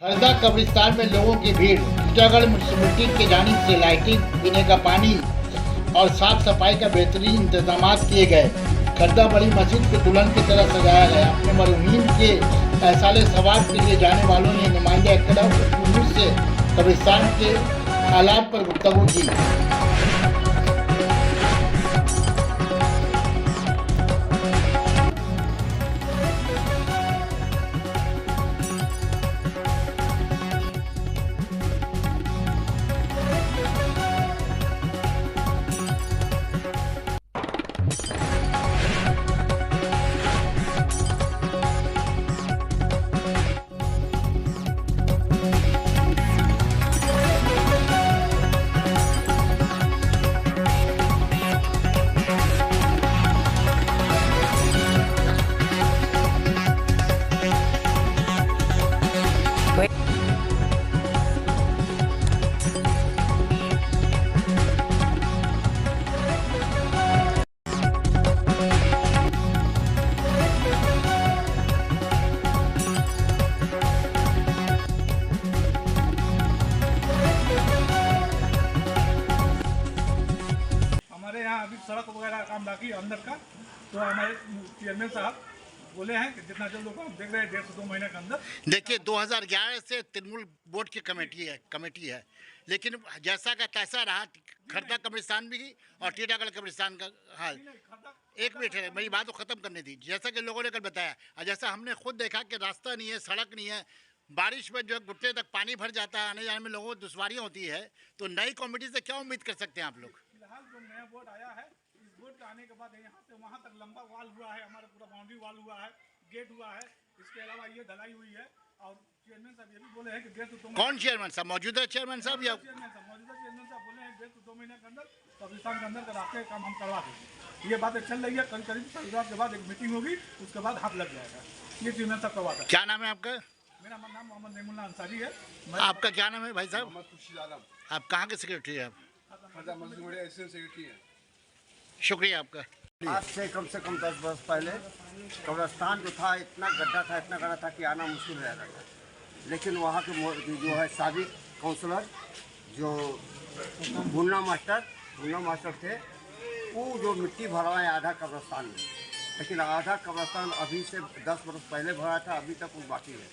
हरदा कब्रिस्तान में लोगों की भीड़। टीटागढ़ म्युनिसिपैलिटी की जानिब से लाइटिंग, पीने का पानी और साफ सफाई का बेहतरीन इंतजाम किए गए। खरदा बड़ी मस्जिद को दुल्हन की तरह सजाया गया। अपने मरहूमीन के साले सवाब के लिए जाने वालों ने नुमाइंदे अकड़ा से कब्रिस्तान के हालात पर गुफ्तगू की। हमारे यहाँ अभी सड़क वगैरह काम बाकी अंदर का, तो हमारे चेयरमैन साहब बोले हैं कि जितना जल्द होगा हम देख रहे हैं 1.5 से 2 महीने के अंदर। देखिए 2011 से तृणमूल बोर्ड की कमेटी है, लेकिन जैसा का तैसा रहा। खरदा कब्रिस्तान भी और टीटागढ़ कब्रिस्तान का हाल। एक मिनट है, मेरी बात को खत्म करने दी। जैसा कि लोगों ने कल बताया और जैसा हमने खुद देखा कि रास्ता नहीं है, सड़क नहीं है, बारिश में जो है घुटने तक पानी भर जाता है, आने जाने में लोगों को दुश्वारियाँ होती है। तो नई कमेटी से क्या उम्मीद कर सकते हैं आप लोग? फिलहाल जो नया बोर्ड आया है, इस बोर्ड के आने के बाद यहाँ से वहाँ तक लंबा वाल हुआ है, हमारा पूरा बाउंड्री वाल हुआ है, गेट हुआ है। इसके अलावा ये ढलाई हुई है। और चेयरमैन साहब ये भी बोले हैं कि 1.5 से 2 कौन चेयरमैन साहब? मौजूदा चेयरमैन साहब या मौजूदा चेयरमैन साहब बोले हैं 1.5 से 2 महीने के अंदर कब्रिस्तान के अंदर का रास्ते का काम हम करवा देंगे। ये बातें चल रही है। करीब शनिवार के बाद एक मीटिंग होगी, उसके बाद हाथ लग जाएगा। ये चेयरमैन साहब करवाता है। क्या नाम है आपका? मेरा नाम मोहम्मद नईमुल्लाह अंसारी है। आपका क्या नाम है भाई साहब? आप कहाँ के सेक्रेटरी हैं? सेक्रेटरी है। शुक्रिया आपका। आज से कम 10 वर्ष पहले कब्रिस्तान जो था, इतना गड्ढा था कि आना मुश्किल रह रहा था। लेकिन वहाँ के जो है साबिक काउंसलर जो मुन्ना मास्टर थे, वो जो मिट्टी भरवाए आधा कब्रिस्तान में। लेकिन आधा कब्रिस्तान अभी से 10 वर्ष पहले भरा था, अभी तक वो बाकी है।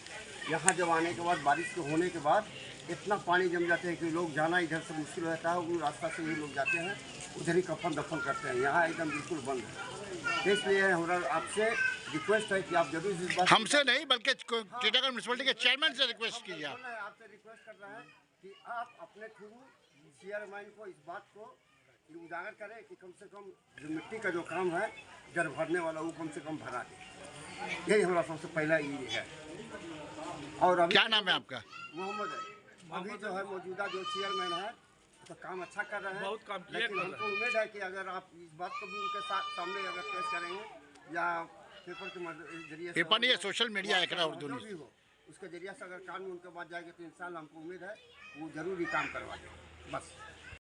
यहाँ जब आने के बाद, बारिश के होने के बाद इतना पानी जम जाते हैं कि लोग जाना इधर से मुश्किल रहता है। उस रास्ता से ही लोग जाते हैं, उधर ही कफन दफन करते हैं। यहाँ एकदम बिल्कुल बंद है। इसलिए हमारा आपसे रिक्वेस्ट है कि आप जरूर इस बात, हमसे नहीं बल्कि टीटागढ़ म्युनिसिपैलिटी के चेयरमैन से रिक्वेस्ट कीजिए। आपसे रिक्वेस्ट कर रहा है कि आप अपने थ्रू चेयरमैन को इस बात को उजागर करें कि कम से कम जो मिट्टी का जो काम है जड़ भरने वाला, वो कम से कम भरा दे। यही हमारा सबसे पहला ये है। और अभी क्या नाम है आपका? मोहम्मद है। अभी जो है मौजूदा जो चेयरमैन है तो काम अच्छा कर रहे हैं, बहुत काम किया। लेकिन हमको उम्मीद है कि अगर आप इस बात को भी उनके सामने अगर पेश करेंगे या पेपर के जरिए, पेपर नहीं है, सोशल मीडिया है, उर्दू भी हो, उसके जरिए से अगर काम में उनके पास जाएंगे तो इंशाल्लाह हमको उम्मीद है वो जरूर ही काम करवा दें। बस।